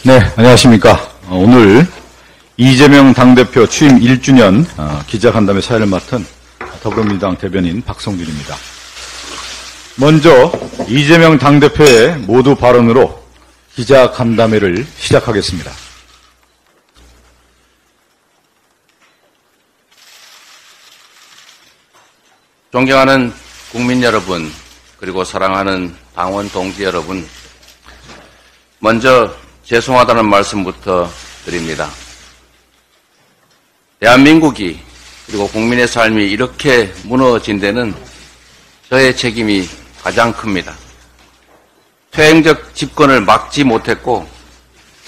네, 안녕하십니까. 오늘 이재명 당대표 취임 1주년 기자간담회 사회를 맡은 더불어민주당 대변인 박성준입니다. 먼저 이재명 당대표의 모두 발언으로 기자간담회를 시작하겠습니다. 존경하는 국민 여러분, 그리고 사랑하는 당원 동지 여러분, 먼저 죄송하다는 말씀부터 드립니다. 대한민국이 그리고 국민의 삶이 이렇게 무너진 데는 저의 책임이 가장 큽니다. 퇴행적 집권을 막지 못했고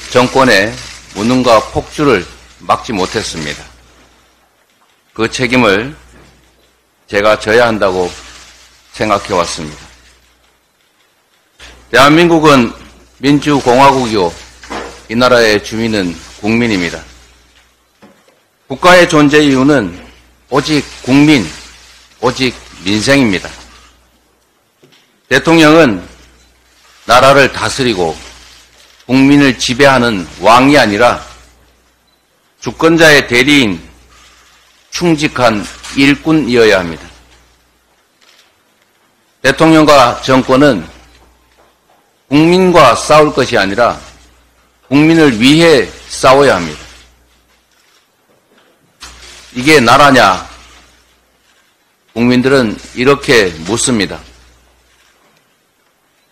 정권의 무능과 폭주를 막지 못했습니다. 그 책임을 제가 져야 한다고 생각해 왔습니다. 대한민국은 민주공화국이고 이 나라의 주민은 국민입니다. 국가의 존재 이유는 오직 국민, 오직 민생입니다. 대통령은 나라를 다스리고 국민을 지배하는 왕이 아니라 주권자의 대리인, 충직한 일꾼이어야 합니다. 대통령과 정권은 국민과 싸울 것이 아니라 국민을 위해 싸워야 합니다. 이게 나라냐? 국민들은 이렇게 묻습니다.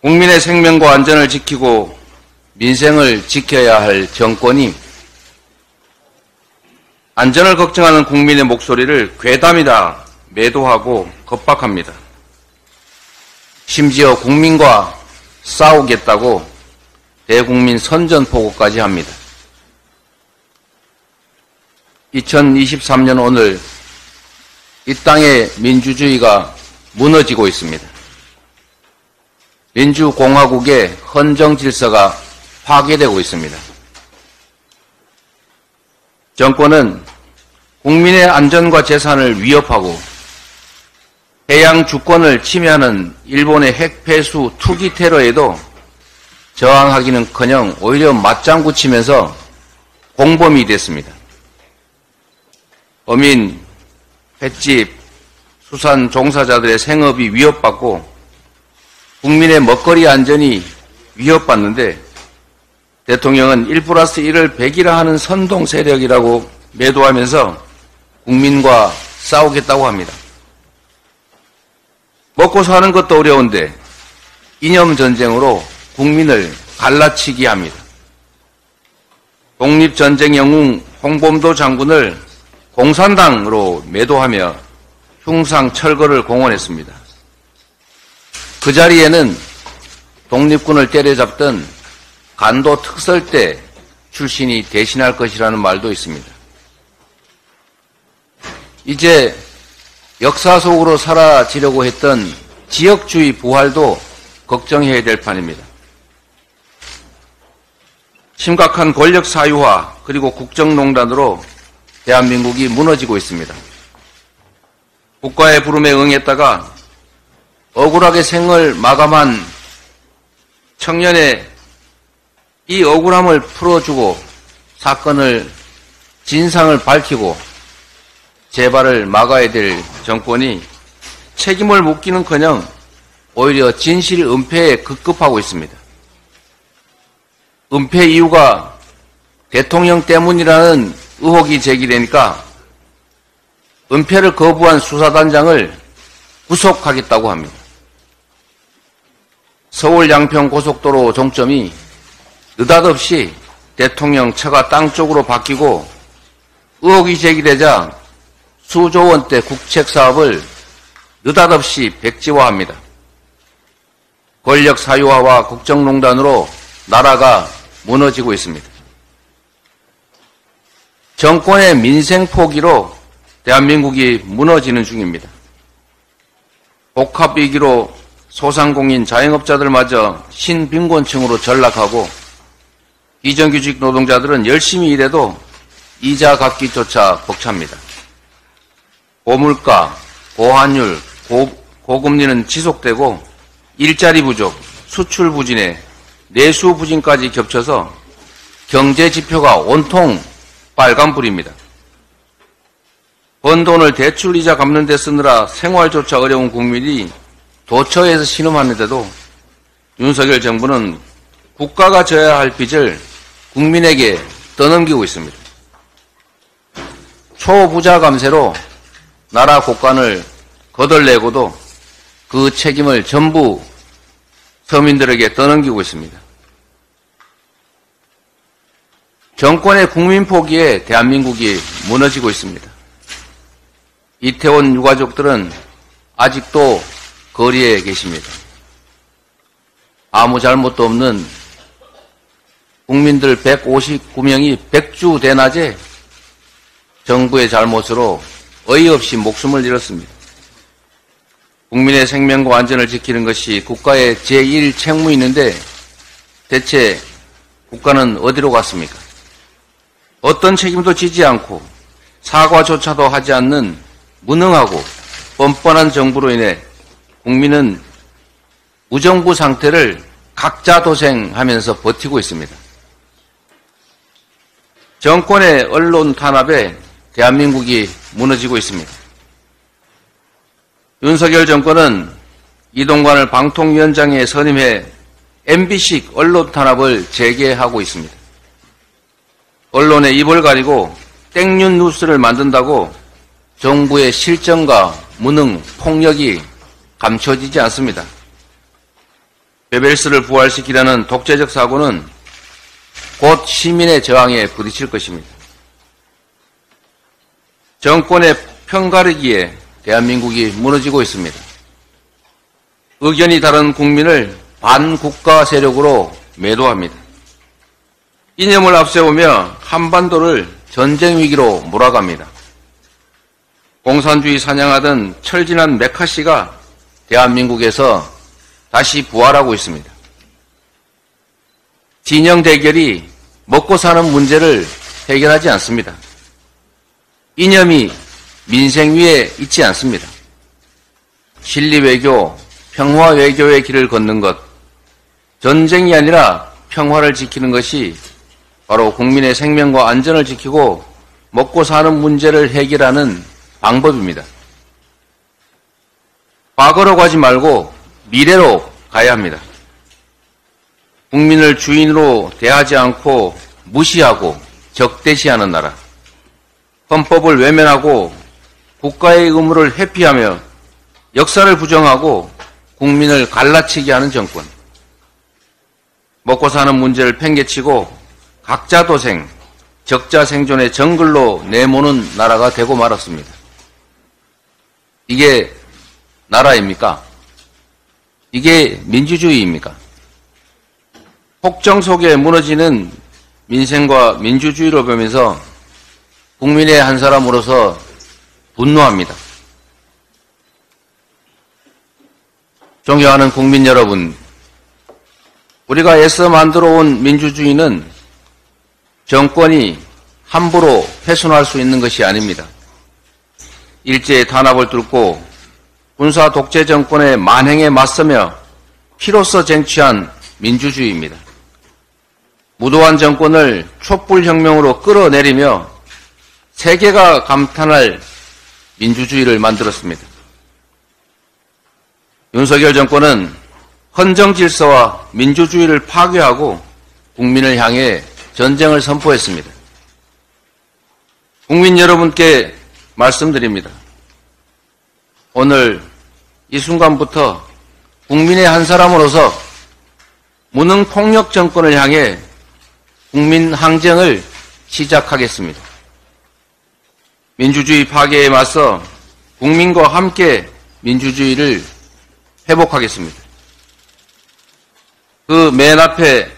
국민의 생명과 안전을 지키고 민생을 지켜야 할 정권이 안전을 걱정하는 국민의 목소리를 괴담이다 매도하고 겁박합니다. 심지어 국민과 싸우겠다고 대국민 선전포고까지 합니다. 2023년 오늘 이 땅의 민주주의가 무너지고 있습니다. 민주공화국의 헌정 질서가 파괴되고 있습니다. 정권은 국민의 안전과 재산을 위협하고 해양 주권을 침해하는 일본의 핵폐수 투기 테러에도 저항하기는커녕 오히려 맞장구 치면서 공범이 됐습니다. 어민, 횟집, 수산 종사자들의 생업이 위협받고 국민의 먹거리 안전이 위협받는데 대통령은 1+1을 100이라 하는 선동 세력이라고 매도하면서 국민과 싸우겠다고 합니다. 먹고 사는 것도 어려운데 이념전쟁으로 국민을 갈라치기 합니다. 독립전쟁 영웅 홍범도 장군을 공산당으로 매도하며 흉상 철거를 공언했습니다. 그 자리에는 독립군을 때려잡던 간도 특설대 출신이 대신할 것이라는 말도 있습니다. 이제 역사 속으로 사라지려고 했던 지역주의 부활도 걱정해야 될 판입니다. 심각한 권력 사유화 그리고 국정농단으로 대한민국이 무너지고 있습니다. 국가의 부름에 응했다가 억울하게 생을 마감한 청년의 이 억울함을 풀어주고 사건을 진상을 밝히고 재발을 막아야 될 정권이 책임을 묻기는커녕 오히려 진실 은폐에 급급하고 있습니다. 은폐 이유가 대통령 때문이라는 의혹이 제기되니까 은폐를 거부한 수사단장을 구속하겠다고 합니다. 서울 양평 고속도로 종점이 느닷없이 대통령 처가 땅 쪽으로 바뀌고 의혹이 제기되자 수조 원대 국책 사업을 느닷없이 백지화합니다. 권력 사유화와 국정농단으로 나라가 무너지고 있습니다. 정권의 민생 포기로 대한민국이 무너지는 중입니다. 복합위기로 소상공인 자영업자들마저 신빈곤층으로 전락하고 비정규직 노동자들은 열심히 일해도 이자 갚기조차 벅찹니다. 고물가, 고환율, 고금리는 지속되고 일자리 부족, 수출 부진에 내수 부진까지 겹쳐서 경제 지표가 온통 빨간불입니다. 번 돈을 대출 이자 갚는 데 쓰느라 생활조차 어려운 국민이 도처에서 신음하는데도 윤석열 정부는 국가가 져야 할 빚을 국민에게 떠넘기고 있습니다. 초부자 감세로 나라 곳간을 거덜내고도 그 책임을 전부 서민들에게 떠넘기고 있습니다. 정권의 국민 포기에 대한민국이 무너지고 있습니다. 이태원 유가족들은 아직도 거리에 계십니다. 아무 잘못도 없는 국민들 159명이 백주대낮에 정부의 잘못으로 어이없이 목숨을 잃었습니다. 국민의 생명과 안전을 지키는 것이 국가의 제1 책무인데 대체 국가는 어디로 갔습니까? 어떤 책임도 지지 않고 사과조차도 하지 않는 무능하고 뻔뻔한 정부로 인해 국민은 무정부 상태를 각자 도생하면서 버티고 있습니다. 정권의 언론 탄압에 대한민국이 무너지고 있습니다. 윤석열 정권은 이동관을 방통위원장에 선임해 MB식 언론 탄압을 재개하고 있습니다. 언론의 입을 가리고 땡윤 뉴스를 만든다고 정부의 실정과 무능, 폭력이 감춰지지 않습니다. 베벨스를 부활시키려는 독재적 사고는 곧 시민의 저항에 부딪힐 것입니다. 정권의 편가르기에 대한민국이 무너지고 있습니다. 의견이 다른 국민을 반국가 세력으로 매도합니다. 이념을 앞세우며 한반도를 전쟁 위기로 몰아갑니다. 공산주의 사냥하던 철진한 메카시가 대한민국에서 다시 부활하고 있습니다. 진영 대결이 먹고 사는 문제를 해결하지 않습니다. 이념이 민생 위에 있지 않습니다. 실리 외교, 평화 외교의 길을 걷는 것, 전쟁이 아니라 평화를 지키는 것이 바로 국민의 생명과 안전을 지키고 먹고 사는 문제를 해결하는 방법입니다. 과거로 가지 말고 미래로 가야 합니다. 국민을 주인으로 대하지 않고 무시하고 적대시하는 나라, 헌법을 외면하고 국가의 의무를 회피하며 역사를 부정하고 국민을 갈라치게 하는 정권, 먹고 사는 문제를 팽개치고 각자 도생, 적자 생존의 정글로 내모는 나라가 되고 말았습니다. 이게 나라입니까? 이게 민주주의입니까? 폭정 속에 무너지는 민생과 민주주의를 보면서 국민의 한 사람으로서 분노합니다. 존경하는 국민 여러분, 우리가 애써 만들어 온 민주주의는 정권이 함부로 훼손할 수 있는 것이 아닙니다. 일제의 탄압을 뚫고 군사 독재 정권의 만행에 맞서며 피로써 쟁취한 민주주의입니다. 무도한 정권을 촛불혁명으로 끌어내리며 세계가 감탄할 민주주의를 만들었습니다. 윤석열 정권은 헌정질서와 민주주의를 파괴하고 국민을 향해 전쟁을 선포했습니다. 국민 여러분께 말씀드립니다. 오늘 이 순간부터 국민의 한 사람으로서 무능 폭력 정권을 향해 국민 항쟁을 시작하겠습니다. 민주주의 파괴에 맞서 국민과 함께 민주주의를 회복하겠습니다. 그 맨 앞에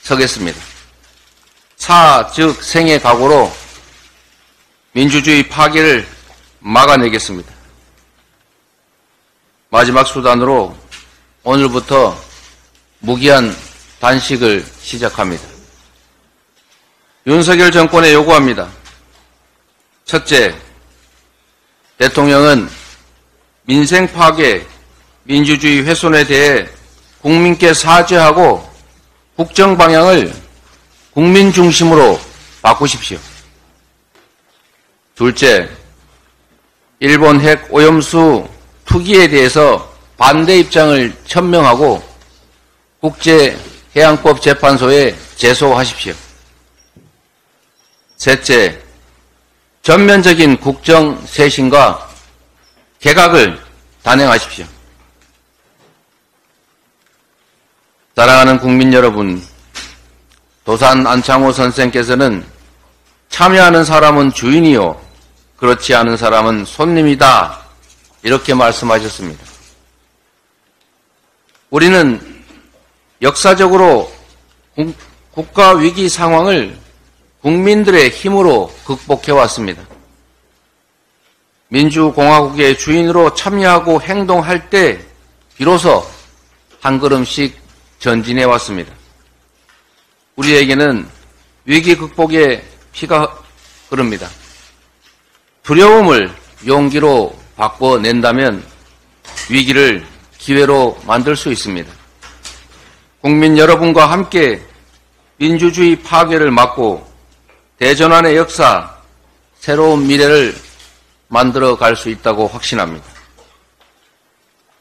서겠습니다. 사, 즉 생의 각오로 민주주의 파괴를 막아내겠습니다. 마지막 수단으로 오늘부터 무기한 단식을 시작합니다. 윤석열 정권에 요구합니다. 첫째, 대통령은 민생 파괴, 민주주의 훼손에 대해 국민께 사죄하고 국정 방향을 국민 중심으로 바꾸십시오. 둘째, 일본 핵 오염수 투기에 대해서 반대 입장을 천명하고 국제해양법재판소에 제소하십시오. 셋째, 전면적인 국정 쇄신과 개각을 단행하십시오. 사랑하는 국민 여러분, 도산 안창호 선생께서는 참여하는 사람은 주인이요, 그렇지 않은 사람은 손님이다, 이렇게 말씀하셨습니다. 우리는 역사적으로 국가 위기 상황을 국민들의 힘으로 극복해왔습니다. 민주공화국의 주인으로 참여하고 행동할 때 비로소 한 걸음씩 전진해왔습니다. 우리에게는 위기 극복의 피가 흐릅니다. 두려움을 용기로 바꿔낸다면 위기를 기회로 만들 수 있습니다. 국민 여러분과 함께 민주주의 파괴를 막고 대전환의 역사, 새로운 미래를 만들어 갈 수 있다고 확신합니다.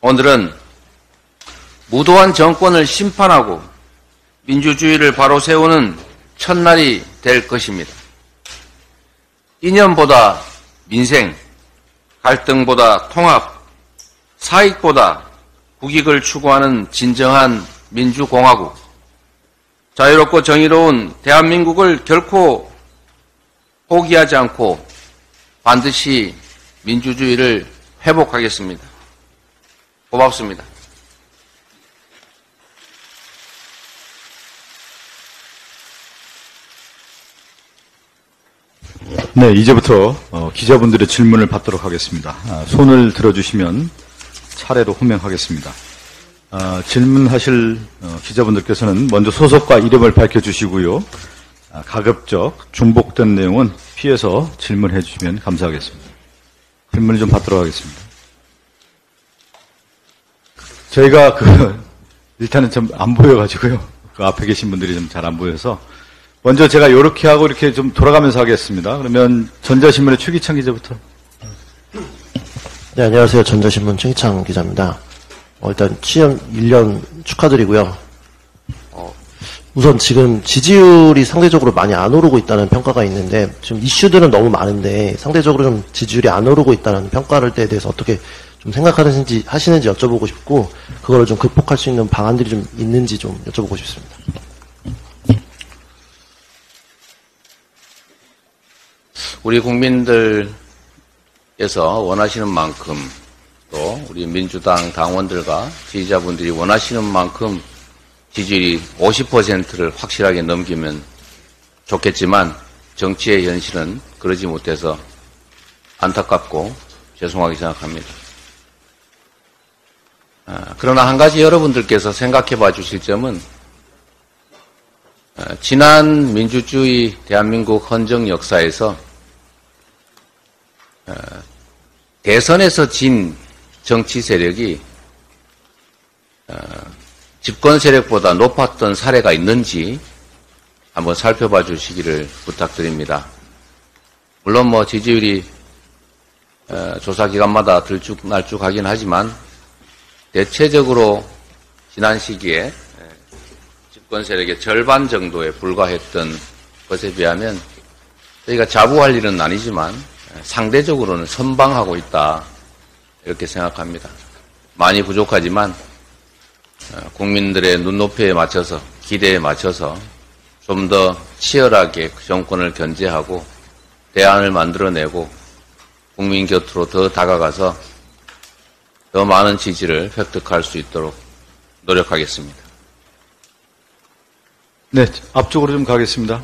오늘은 무도한 정권을 심판하고 민주주의를 바로 세우는 첫날이 될 것입니다. 이념보다 민생, 갈등보다 통합, 사익보다 국익을 추구하는 진정한 민주공화국, 자유롭고 정의로운 대한민국을 결코 포기하지 않고 반드시 민주주의를 회복하겠습니다. 고맙습니다. 네, 이제부터 기자분들의 질문을 받도록 하겠습니다. 손을 들어주시면 차례로 호명하겠습니다. 질문하실 기자분들께서는 먼저 소속과 이름을 밝혀주시고요. 가급적 중복된 내용은 피해서 질문해 주시면 감사하겠습니다. 질문을 좀 받도록 하겠습니다. 저희가 일단은 좀 안 보여가지고요. 그 앞에 계신 분들이 좀 잘 안 보여서 먼저 제가 이렇게 하고 이렇게 좀 돌아가면서 하겠습니다. 그러면 전자신문의 최기창 기자부터. 네, 안녕하세요. 전자신문 최기창 기자입니다. 일단 취임 1년 축하드리고요. 우선 지금 지지율이 상대적으로 많이 안 오르고 있다는 평가가 있는데, 지금 이슈들은 너무 많은데 상대적으로 좀 지지율이 안 오르고 있다는 평가를 때에 대해서 어떻게 좀 하시는지 여쭤보고 싶고, 그거를 좀 극복할 수 있는 방안들이 좀 있는지 좀 여쭤보고 싶습니다. 우리 국민들께서 원하시는 만큼, 또 우리 민주당 당원들과 지지자분들이 원하시는 만큼 지지율이 50%를 확실하게 넘기면 좋겠지만 정치의 현실은 그러지 못해서 안타깝고 죄송하게 생각합니다. 그러나 한 가지 여러분들께서 생각해 봐 주실 점은, 지난 민주주의 대한민국 헌정 역사에서 대선에서 진 정치 세력이 집권 세력보다 높았던 사례가 있는지 한번 살펴봐 주시기를 부탁드립니다. 물론 지지율이 조사 기간마다 들쭉날쭉하긴 하지만 대체적으로 지난 시기에 집권 세력의 절반 정도에 불과했던 것에 비하면 저희가 자부할 일은 아니지만 상대적으로는 선방하고 있다, 이렇게 생각합니다. 많이 부족하지만 국민들의 눈높이에 맞춰서, 기대에 맞춰서 좀 더 치열하게 정권을 견제하고 대안을 만들어내고 국민 곁으로 더 다가가서 더 많은 지지를 획득할 수 있도록 노력하겠습니다. 네, 앞쪽으로 좀 가겠습니다.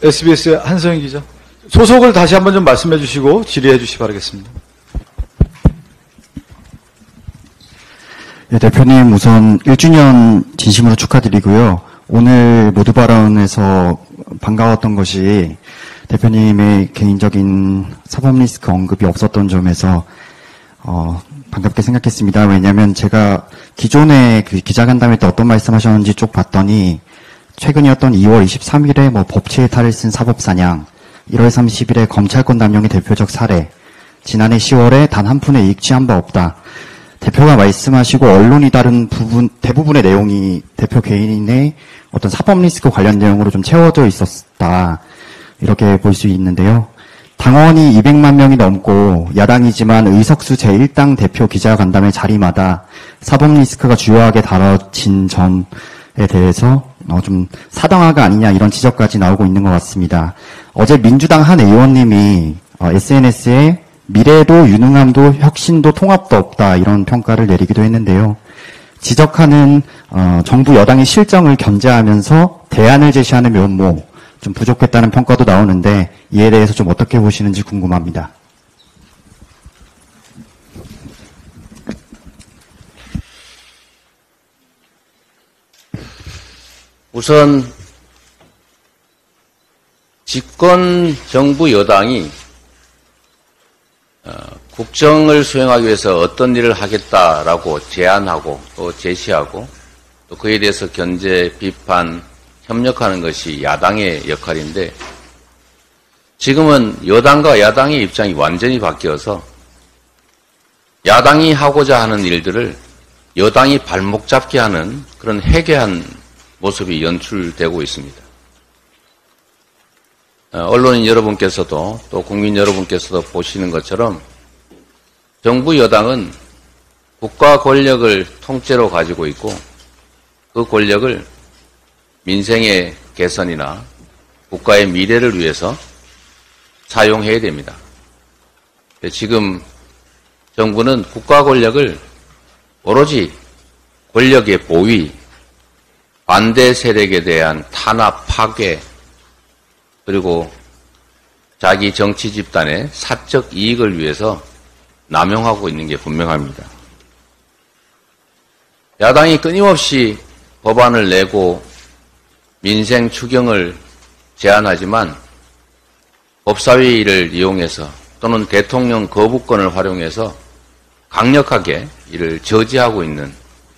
SBS의 한성희 기자. 소속을 다시 한번 좀 말씀해 주시고 질의해 주시기 바라겠습니다. 네, 대표님 우선 1주년 진심으로 축하드리고요. 오늘 모두 발언에서 반가웠던 것이 대표님의 개인적인 사법 리스크 언급이 없었던 점에서 반갑게 생각했습니다. 왜냐하면 제가 기존에 그 기자간담회 때 어떤 말씀하셨는지 쭉 봤더니 최근이었던 2월 23일에 법치의탈을 쓴 사법사냥, 1월 30일에 검찰권 남용의 대표적 사례, 지난해 10월에 단 한 푼의 이익 취한 바 없다. 대표가 말씀하시고 언론이 다룬 대부분의 내용이 대표 개인의 어떤 사법 리스크 관련 내용으로 좀 채워져 있었다. 이렇게 볼 수 있는데요. 당원이 200만 명이 넘고 야당이지만 의석수 제1당 대표 기자간담회 자리마다 사법 리스크가 주요하게 다뤄진 점에 대해서 좀 사당화가 아니냐 이런 지적까지 나오고 있는 것 같습니다. 어제 민주당 한 의원님이 SNS에 미래도 유능함도 혁신도 통합도 없다 이런 평가를 내리기도 했는데요. 지적하는 정부 여당의 실정을 견제하면서 대안을 제시하는 면모 좀 부족했다는 평가도 나오는데 이에 대해서 좀 어떻게 보시는지 궁금합니다. 우선 집권 정부 여당이 국정을 수행하기 위해서 어떤 일을 하겠다라고 제안하고 또 제시하고 또 그에 대해서 견제, 비판, 협력하는 것이 야당의 역할인데 지금은 여당과 야당의 입장이 완전히 바뀌어서 야당이 하고자 하는 일들을 여당이 발목 잡게 하는 그런 해괴한 모습이 연출되고 있습니다. 언론인 여러분께서도 또 국민 여러분께서도 보시는 것처럼 정부 여당은 국가 권력을 통째로 가지고 있고 그 권력을 민생의 개선이나 국가의 미래를 위해서 사용해야 됩니다. 지금 정부는 국가 권력을 오로지 권력의 보위, 반대 세력에 대한 탄압, 파괴, 그리고 자기 정치 집단의 사적 이익을 위해서 남용하고 있는 게 분명합니다. 야당이 끊임없이 법안을 내고 민생 추경을 제안하지만 법사위를 이용해서 또는 대통령 거부권을 활용해서 강력하게 이를 저지하고 있는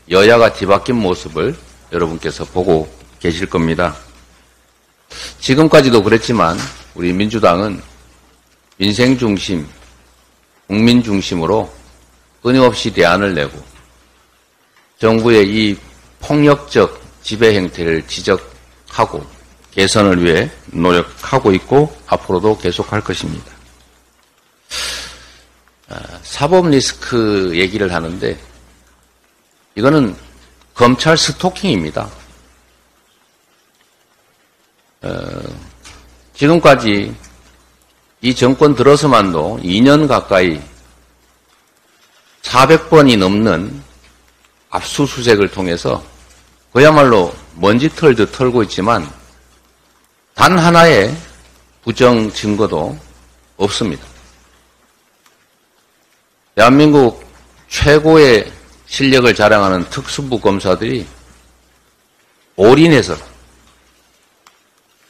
여야가 뒤바뀐 모습을 여러분께서 보고 계실 겁니다. 지금까지도 그랬지만 우리 민주당은 민생 중심, 국민 중심으로 끊임없이 대안을 내고 정부의 이 폭력적 지배 행태를 지적하고 개선을 위해 노력하고 있고 앞으로도 계속할 것입니다. 사법 리스크 얘기를 하는데 이거는 검찰 스토킹입니다. 지금까지 이 정권 들어서만도 2년 가까이 400번이 넘는 압수수색을 통해서 그야말로 먼지 털듯 털고 있지만 단 하나의 부정 증거도 없습니다. 대한민국 최고의 실력을 자랑하는 특수부 검사들이 올인해서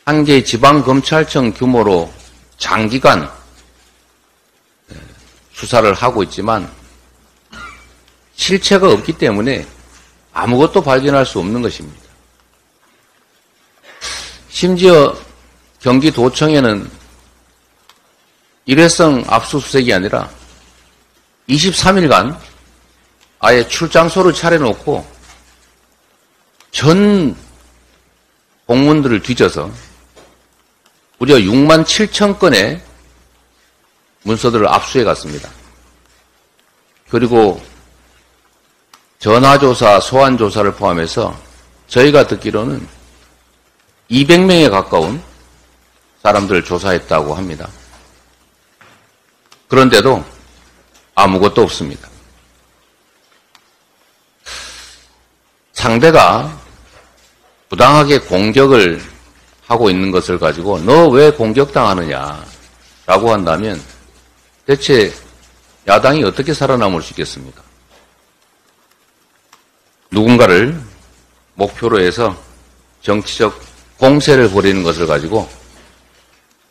한 개의 지방검찰청 규모로 장기간 수사를 하고 있지만 실체가 없기 때문에 아무것도 발견할 수 없는 것입니다. 심지어 경기도청에는 일회성 압수수색이 아니라 23일간 아예 출장소를 차려놓고 전 공문들을 뒤져서 무려 6만 7천 건의 문서들을 압수해 갔습니다. 그리고 전화조사, 소환조사를 포함해서 저희가 듣기로는 200명에 가까운 사람들을 조사했다고 합니다. 그런데도 아무것도 없습니다. 상대가 부당하게 공격을 하고 있는 것을 가지고 너 왜 공격당하느냐라고 한다면 대체 야당이 어떻게 살아남을 수 있겠습니까? 누군가를 목표로 해서 정치적 공세를 벌이는 것을 가지고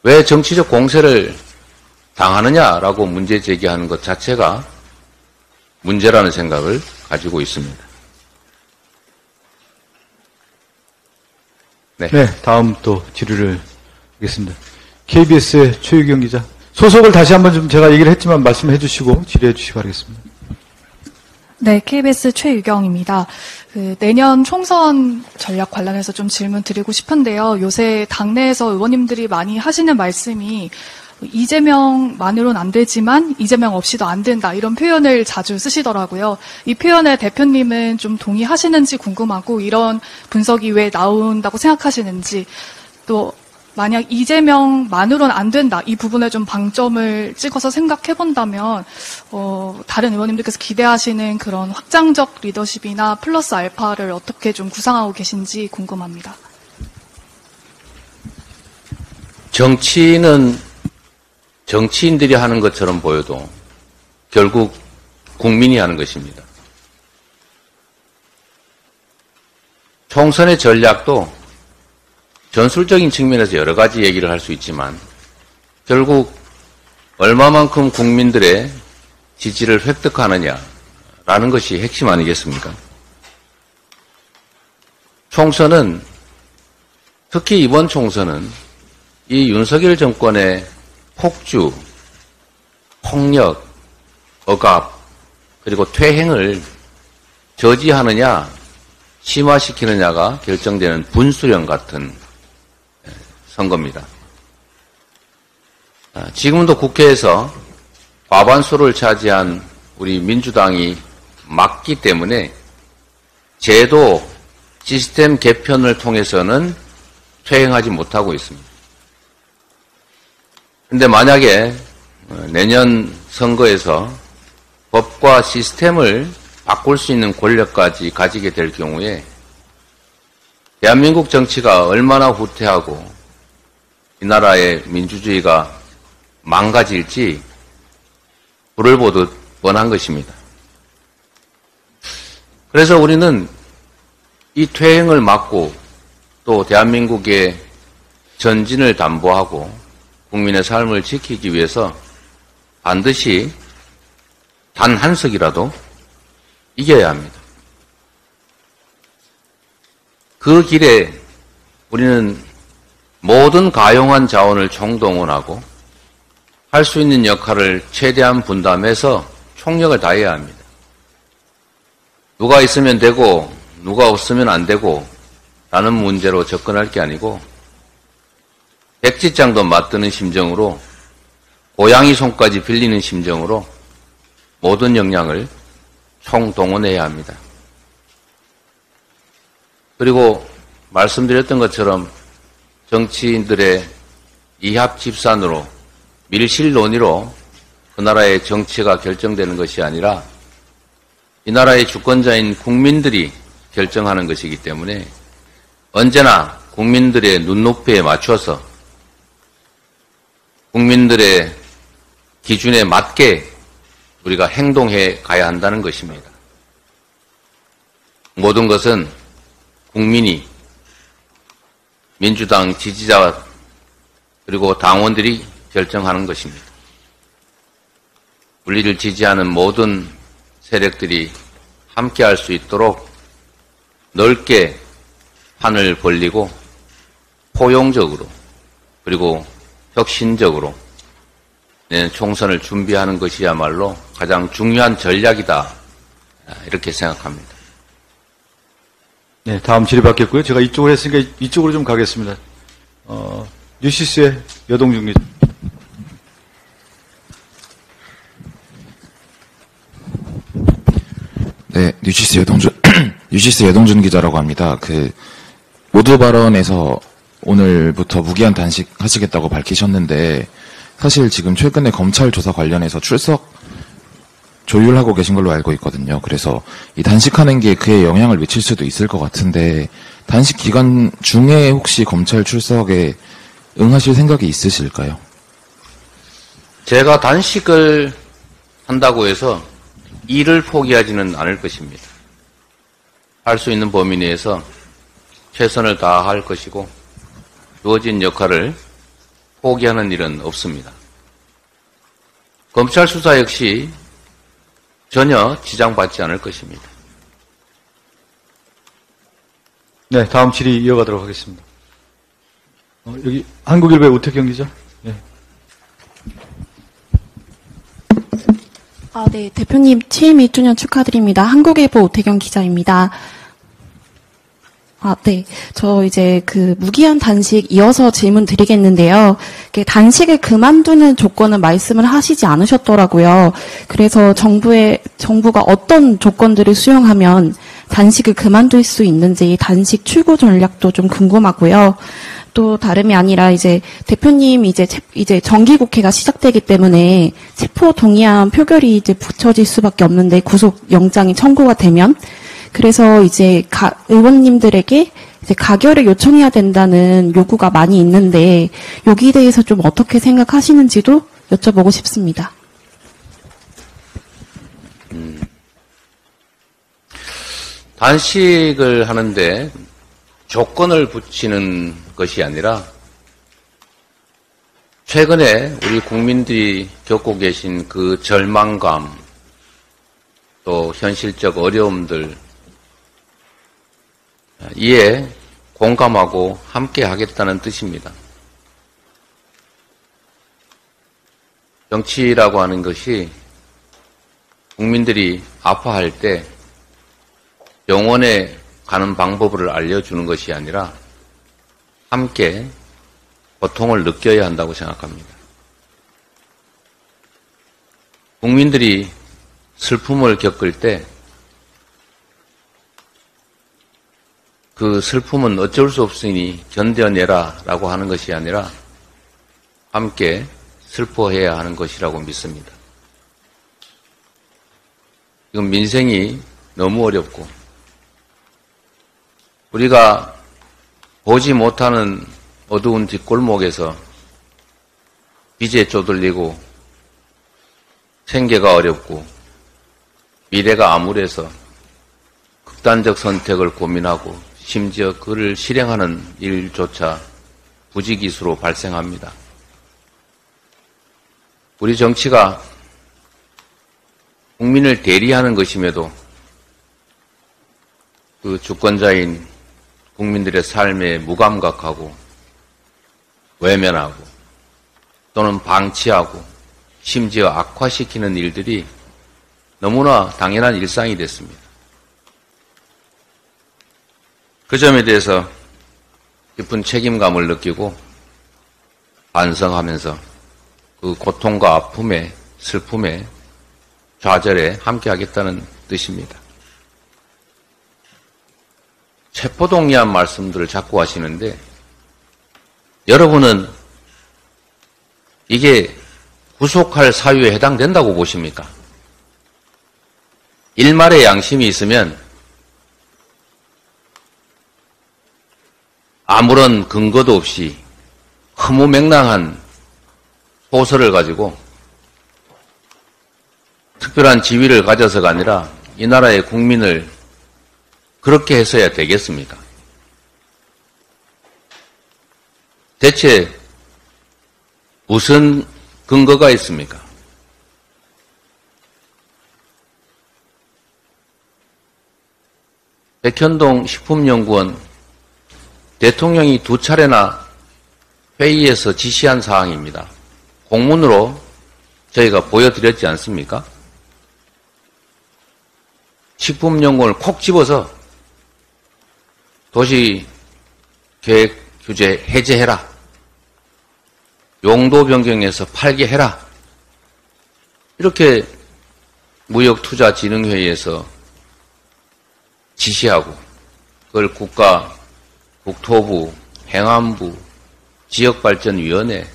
왜 정치적 공세를 당하느냐라고 문제 제기하는 것 자체가 문제라는 생각을 가지고 있습니다. 네. 네, 다음 또 질의를 하겠습니다. KBS의 최유경 기자. 소속을 다시 한번 좀 제가 얘기를 했지만 말씀해 주시고 질의해 주시기 바라겠습니다. 네, KBS 최유경입니다. 내년 총선 전략 관련해서 좀 질문 드리고 싶은데요. 요새 당내에서 의원님들이 많이 하시는 말씀이 이재명만으로는 안 되지만 이재명 없이도 안 된다 이런 표현을 자주 쓰시더라고요. 이 표현에 대표님은 좀 동의하시는지 궁금하고 이런 분석이 왜 나온다고 생각하시는지 또 만약 이재명만으로는 안 된다 이 부분에 좀 방점을 찍어서 생각해 본다면 다른 의원님들께서 기대하시는 그런 확장적 리더십이나 플러스 알파를 어떻게 좀 구상하고 계신지 궁금합니다. 정치는 정치인들이 하는 것처럼 보여도 결국 국민이 하는 것입니다. 총선의 전략도 전술적인 측면에서 여러 가지 얘기를 할 수 있지만 결국 얼마만큼 국민들의 지지를 획득하느냐라는 것이 핵심 아니겠습니까? 총선은 특히 이번 총선은 이 윤석열 정권의 폭주, 폭력, 억압, 그리고 퇴행을 저지하느냐, 심화시키느냐가 결정되는 분수령 같은 선거입니다. 지금도 국회에서 과반수를 차지한 우리 민주당이 막기 때문에 제도, 시스템 개편을 통해서는 퇴행하지 못하고 있습니다. 근데 만약에 내년 선거에서 법과 시스템을 바꿀 수 있는 권력까지 가지게 될 경우에 대한민국 정치가 얼마나 후퇴하고 이 나라의 민주주의가 망가질지 불을 보듯 뻔한 것입니다. 그래서 우리는 이 퇴행을 막고 또 대한민국의 전진을 담보하고 국민의 삶을 지키기 위해서 반드시 단 한 석이라도 이겨야 합니다. 그 길에 우리는 모든 가용한 자원을 총동원하고 할 수 있는 역할을 최대한 분담해서 총력을 다해야 합니다. 누가 있으면 되고 누가 없으면 안 되고 라는 문제로 접근할 게 아니고 백지장도 맞드는 심정으로 고양이 손까지 빌리는 심정으로 모든 역량을 총동원해야 합니다. 그리고 말씀드렸던 것처럼 정치인들의 이합집산으로 밀실논의로 그 나라의 정치가 결정되는 것이 아니라 이 나라의 주권자인 국민들이 결정하는 것이기 때문에 언제나 국민들의 눈높이에 맞춰서 국민들의 기준에 맞게 우리가 행동해 가야 한다는 것입니다. 모든 것은 국민이 민주당 지지자 그리고 당원들이 결정하는 것입니다. 우리를 지지하는 모든 세력들이 함께할 수 있도록 넓게 판을 벌리고 포용적으로 그리고 혁신적으로 내년 총선을 준비하는 것이야말로 가장 중요한 전략이다 이렇게 생각합니다. 네, 다음 질의 받겠고요. 제가 이쪽으로 했으니까 이쪽으로 좀 가겠습니다. 뉴시스의 여동준 기자. 네, 뉴시스 여동준 기자라고 합니다. 모두 발언에서 오늘부터 무기한 단식하시겠다고 밝히셨는데 사실 지금 최근에 검찰 조사 관련해서 출석 조율하고 계신 걸로 알고 있거든요. 그래서 이 단식하는 게 그에 영향을 미칠 수도 있을 것 같은데 단식 기간 중에 혹시 검찰 출석에 응하실 생각이 있으실까요? 제가 단식을 한다고 해서 일을 포기하지는 않을 것입니다. 할 수 있는 범위 내에서 최선을 다할 것이고 주어진 역할을 포기하는 일은 없습니다. 검찰 수사 역시 전혀 지장받지 않을 것입니다. 네, 다음 질의 이어가도록 하겠습니다. 여기 한국일보의 오태경 기자. 예. 네, 대표님 취임 1주년 축하드립니다. 한국일보 오태경 기자입니다. 네. 저 이제 무기한 단식 이어서 질문 드리겠는데요. 단식을 그만두는 조건은 말씀을 하시지 않으셨더라고요. 그래서 정부가 어떤 조건들을 수용하면 단식을 그만둘 수 있는지 단식 출구 전략도 좀 궁금하고요. 또 다름이 아니라 이제 대표님 이제 정기국회가 시작되기 때문에 체포 동의안 표결이 이제 붙여질 수밖에 없는데 구속 영장이 청구가 되면 그래서 이제 의원님들에게 이제 가결을 요청해야 된다는 요구가 많이 있는데 여기에 대해서 좀 어떻게 생각하시는지도 여쭤보고 싶습니다. 단식을 하는데 조건을 붙이는 것이 아니라 최근에 우리 국민들이 겪고 계신 그 절망감 또 현실적 어려움들 이에 공감하고 함께 하겠다는 뜻입니다. 정치라고 하는 것이 국민들이 아파할 때 병원에 가는 방법을 알려주는 것이 아니라 함께 고통을 느껴야 한다고 생각합니다. 국민들이 슬픔을 겪을 때 그 슬픔은 어쩔 수 없으니 견뎌내라 라고 하는 것이 아니라 함께 슬퍼해야 하는 것이라고 믿습니다. 지금 민생이 너무 어렵고 우리가 보지 못하는 어두운 뒷골목에서 빚에 쪼들리고 생계가 어렵고 미래가 암울해서 극단적 선택을 고민하고 심지어 그를 실행하는 일조차 부지기수로 발생합니다. 우리 정치가 국민을 대리하는 것임에도 그 주권자인 국민들의 삶에 무감각하고 외면하고 또는 방치하고 심지어 악화시키는 일들이 너무나 당연한 일상이 됐습니다. 그 점에 대해서 깊은 책임감을 느끼고 반성하면서 그 고통과 아픔에 슬픔에 좌절에 함께하겠다는 뜻입니다. 체포동의안 말씀들을 자꾸 하시는데 여러분은 이게 구속할 사유에 해당된다고 보십니까? 일말의 양심이 있으면 아무런 근거도 없이 허무맹랑한 소설을 가지고 특별한 지위를 가져서가 아니라 이 나라의 국민을 그렇게 해서야 되겠습니까? 대체 무슨 근거가 있습니까? 백현동 식품연구원 대통령이 2차례나 회의에서 지시한 사항입니다. 공문으로 저희가 보여드렸지 않습니까? 식품연구원을 콕 집어서 도시계획규제 해제해라. 용도 변경해서 팔게 해라. 이렇게 무역투자진흥회의에서 지시하고 그걸 국토부, 행안부, 지역발전위원회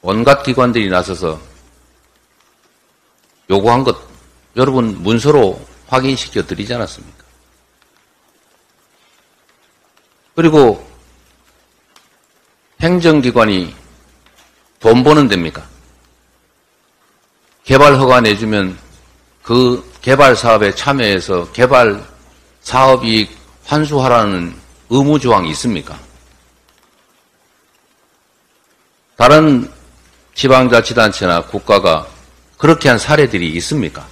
온갖 기관들이 나서서 요구한 것 여러분 문서로 확인시켜 드리지 않았습니까? 그리고 행정기관이 돈 버는 데입니까? 개발 허가 내주면 그 개발 사업에 참여해서 개발 사업이익 환수하라는 의무조항이 있습니까? 다른 지방자치단체나 국가가 그렇게 한 사례들이 있습니까?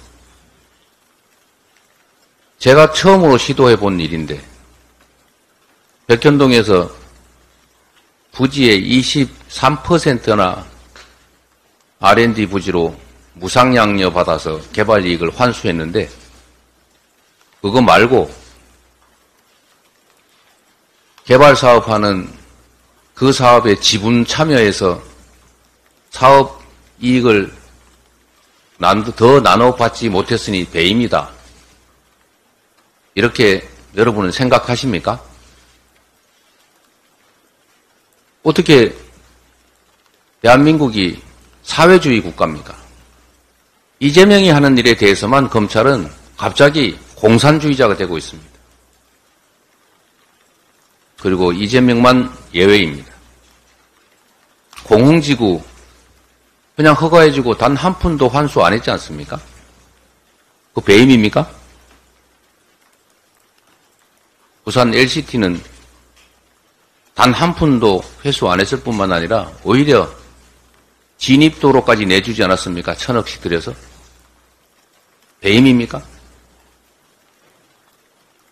제가 처음으로 시도해 본 일인데 백현동에서 부지의 23%나 R&D 부지로 무상양료 받아서 개발 이익을 환수했는데 그거 말고 개발 사업하는 그 사업에 지분 참여해서 사업 이익을 더 나눠받지 못했으니 배임이다. 이렇게 여러분은 생각하십니까? 어떻게 대한민국이 사회주의 국가입니까? 이재명이 하는 일에 대해서만 검찰은 갑자기 공산주의자가 되고 있습니다. 그리고 이재명만 예외입니다. 공흥지구 그냥 허가해주고 단 한 푼도 환수 안 했지 않습니까? 그 배임입니까? 부산 LCT는 단 한 푼도 회수 안 했을 뿐만 아니라 오히려 진입도로까지 내주지 않았습니까? 1,000억씩 들여서. 배임입니까?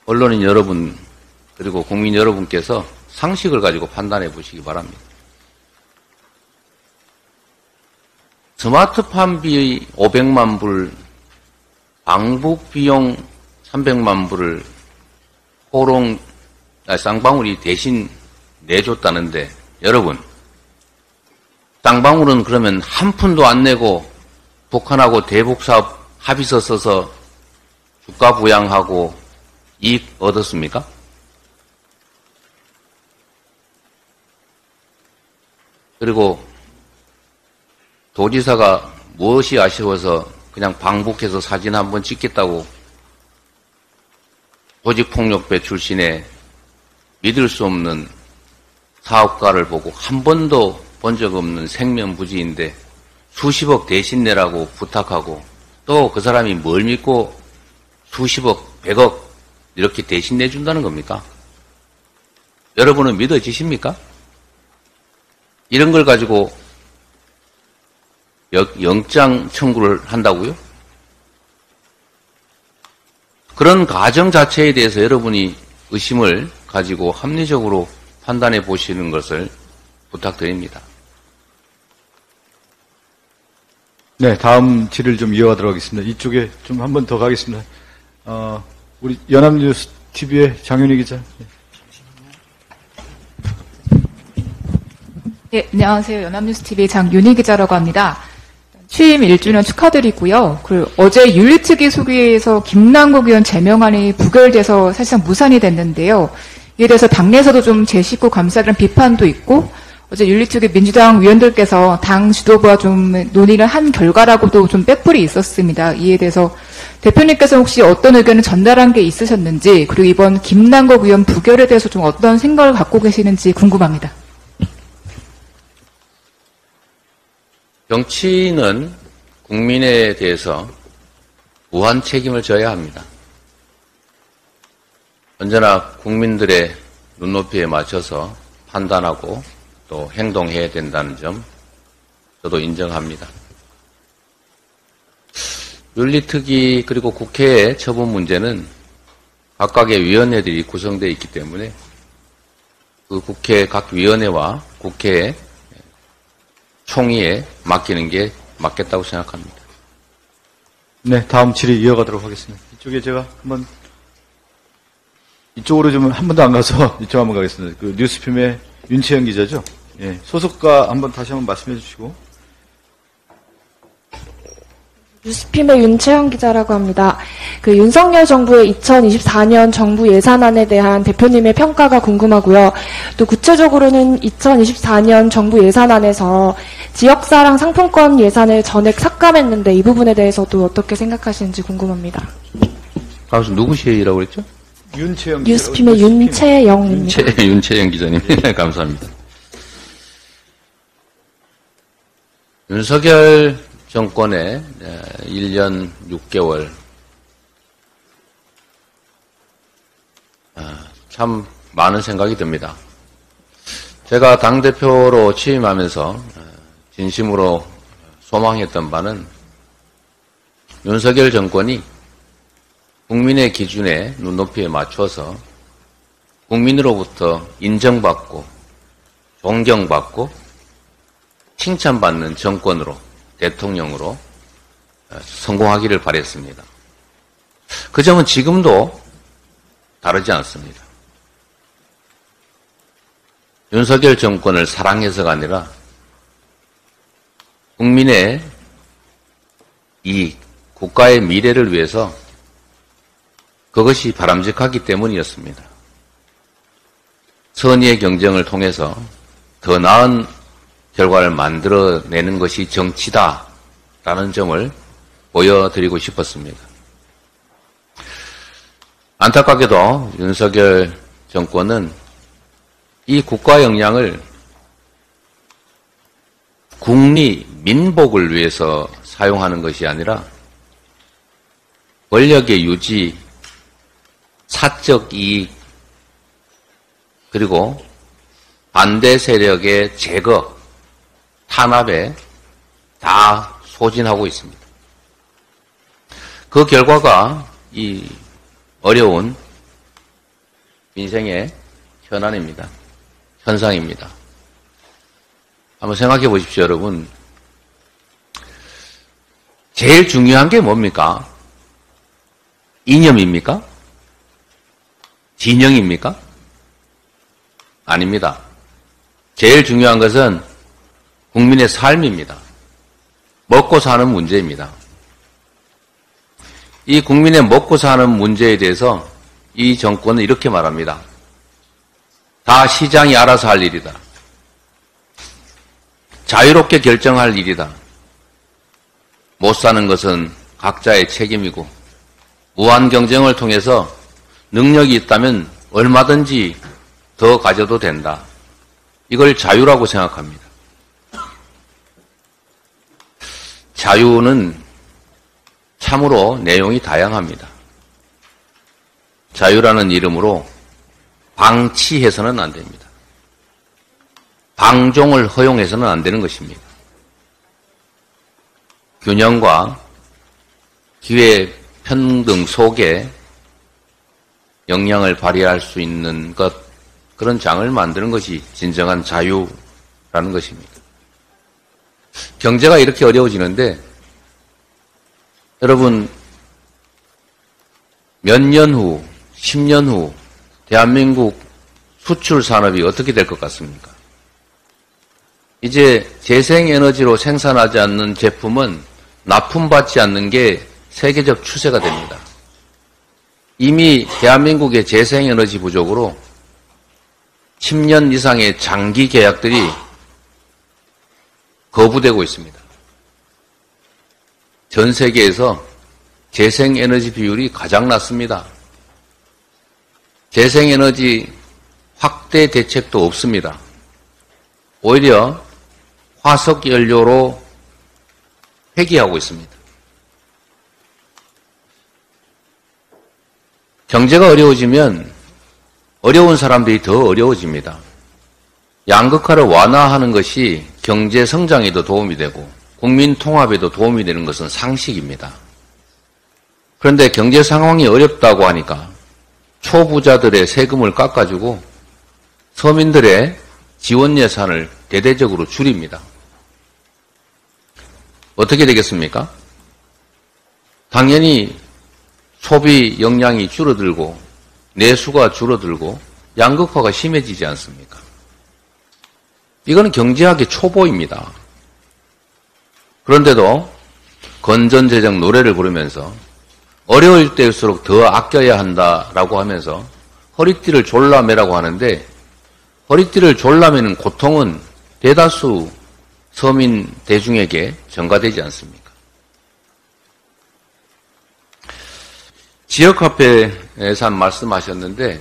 언론인 여러분 그리고 국민 여러분께서 상식을 가지고 판단해 보시기 바랍니다. 스마트팜비 500만 불, 방북 비용 300만 불을 쌍방울이 대신 내줬다는데 여러분 쌍방울은 그러면 한 푼도 안 내고 북한하고 대북사업 합의서 써서 주가 부양하고 이익 얻었습니까? 그리고 도지사가 무엇이 아쉬워서 그냥 방북해서 사진 한번 찍겠다고 조직폭력배 출신의 믿을 수 없는 사업가를 보고 한 번도 본 적 없는 생면부지인데 수십억 대신 내라고 부탁하고 또 그 사람이 뭘 믿고 수십억, 100억 이렇게 대신 내준다는 겁니까? 여러분은 믿어지십니까? 이런 걸 가지고 영장 청구를 한다고요? 그런 가정 자체에 대해서 여러분이 의심을 가지고 합리적으로 판단해 보시는 것을 부탁드립니다. 네, 다음 질의를 좀 이어가도록 하겠습니다. 이쪽에 좀 한 번 더 가겠습니다. 우리 연합뉴스 TV의 장윤희 기자. 네, 안녕하세요. 연합뉴스 TV의 장윤희 기자라고 합니다. 취임 1주년 축하드리고요. 어제 윤리특위 소위에서 김남국 의원 제명안이 부결돼서 사실상 무산이 됐는데요. 이에 대해서 당내에서도 좀 제 식구 감싸기는 비판도 있고 어제 윤리특위 민주당 위원들께서 당 지도부와 좀 논의를 한 결과라고도 좀 빼풀이 있었습니다. 이에 대해서 대표님께서 혹시 어떤 의견을 전달한 게 있으셨는지 그리고 이번 김남국 의원 부결에 대해서 좀 어떤 생각을 갖고 계시는지 궁금합니다. 정치인은 국민에 대해서 무한 책임을 져야 합니다. 언제나 국민들의 눈높이에 맞춰서 판단하고 또 행동해야 된다는 점 저도 인정합니다. 윤리특위 그리고 국회의 처분 문제는 각각의 위원회들이 구성되어 있기 때문에 그 국회 각 위원회와 국회의 총의에 맡기는 게 맞겠다고 생각합니다. 네, 다음 질의 이어가도록 하겠습니다. 이쪽에 제가 한번 이쪽으로 좀 한 번도 안 가서 이쪽 한번 가겠습니다. 그 뉴스핌의 윤채영 기자죠? 예, 소속가 한번 다시 한번 말씀해 주시고. 뉴스핌의 윤채영 기자라고 합니다. 윤석열 정부의 2024년 정부 예산안에 대한 대표님의 평가가 궁금하고요. 또 구체적으로는 2024년 정부 예산안에서 지역사랑 상품권 예산을 전액 삭감했는데 이 부분에 대해서도 어떻게 생각하시는지 궁금합니다. 가수 누구시라고 그랬죠? 윤채영 뉴스핌의 윤채영입니다. 윤채영 기자님, 감사합니다. 윤석열 정권의 1년 6개월 참 많은 생각이 듭니다. 제가 당대표로 취임하면서 진심으로 소망했던 바는 윤석열 정권이 국민의 기준에 눈높이에 맞춰서 국민으로부터 인정받고 존경받고 칭찬받는 정권으로, 대통령으로 성공하기를 바랬습니다. 그 점은 지금도 다르지 않습니다. 윤석열 정권을 사랑해서가 아니라 국민의 이 국가의 미래를 위해서 그것이 바람직하기 때문이었습니다. 선의의 경쟁을 통해서 더 나은 결과를 만들어내는 것이 정치다라는 점을 보여드리고 싶었습니다. 안타깝게도 윤석열 정권은 이 국가 역량을 국리 민복을 위해서 사용하는 것이 아니라 권력의 유지, 사적 이익, 그리고 반대 세력의 제거, 탄압에 다 소진하고 있습니다. 그 결과가 이 어려운 민생의 현안입니다. 현상입니다. 한번 생각해 보십시오, 여러분. 제일 중요한 게 뭡니까? 이념입니까? 진영입니까? 아닙니다. 제일 중요한 것은 국민의 삶입니다. 먹고 사는 문제입니다. 이 국민의 먹고 사는 문제에 대해서 이 정권은 이렇게 말합니다. 다 시장이 알아서 할 일이다. 자유롭게 결정할 일이다. 못 사는 것은 각자의 책임이고 무한 경쟁을 통해서 능력이 있다면 얼마든지 더 가져도 된다. 이걸 자유라고 생각합니다. 자유는 참으로 내용이 다양합니다. 자유라는 이름으로 방치해서는 안 됩니다. 방종을 허용해서는 안 되는 것입니다. 균형과 기회 평등 속에 역량을 발휘할 수 있는 것, 그런 장을 만드는 것이 진정한 자유라는 것입니다. 경제가 이렇게 어려워지는데 여러분 몇 년 후, 10년 후 대한민국 수출 산업이 어떻게 될 것 같습니까? 이제 재생에너지로 생산하지 않는 제품은 납품받지 않는 게 세계적 추세가 됩니다. 이미 대한민국의 재생에너지 부족으로 10년 이상의 장기 계약들이 거부되고 있습니다. 전 세계에서 재생에너지 비율이 가장 낮습니다. 재생에너지 확대 대책도 없습니다. 오히려 화석연료로 회귀하고 있습니다. 경제가 어려워지면 어려운 사람들이 더 어려워집니다. 양극화를 완화하는 것이 경제 성장에도 도움이 되고 국민 통합에도 도움이 되는 것은 상식입니다. 그런데 경제 상황이 어렵다고 하니까 초부자들의 세금을 깎아주고 서민들의 지원 예산을 대대적으로 줄입니다. 어떻게 되겠습니까? 당연히 소비 역량이 줄어들고 내수가 줄어들고 양극화가 심해지지 않습니까? 이거는 경제학의 초보입니다. 그런데도 건전재정 노래를 부르면서 어려울 때일수록 더 아껴야 한다라고 하면서 허리띠를 졸라매라고 하는데 허리띠를 졸라매는 고통은 대다수 서민 대중에게 전가되지 않습니까? 지역화폐 예산 말씀하셨는데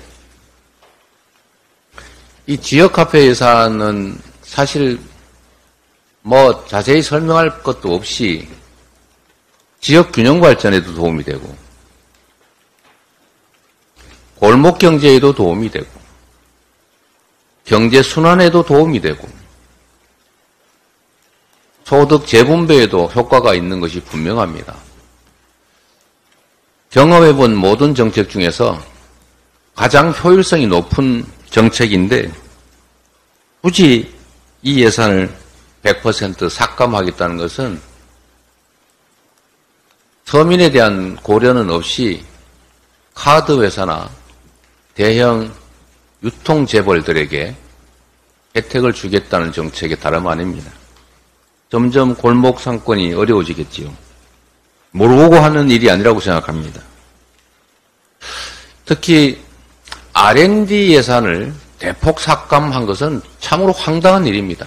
이 지역화폐 예산은 사실 자세히 설명할 것도 없이 지역 균형 발전에도 도움이 되고 골목 경제에도 도움이 되고 경제 순환에도 도움이 되고 소득 재분배에도 효과가 있는 것이 분명합니다. 경험해본 모든 정책 중에서 가장 효율성이 높은 정책인데 굳이 이 예산을 100% 삭감하겠다는 것은 서민에 대한 고려는 없이 카드 회사나 대형 유통재벌들에게 혜택을 주겠다는 정책의 다름 아닙니다. 점점 골목 상권이 어려워지겠지요. 모르고 하는 일이 아니라고 생각합니다. 특히 R&D 예산을 대폭 삭감한 것은 참으로 황당한 일입니다.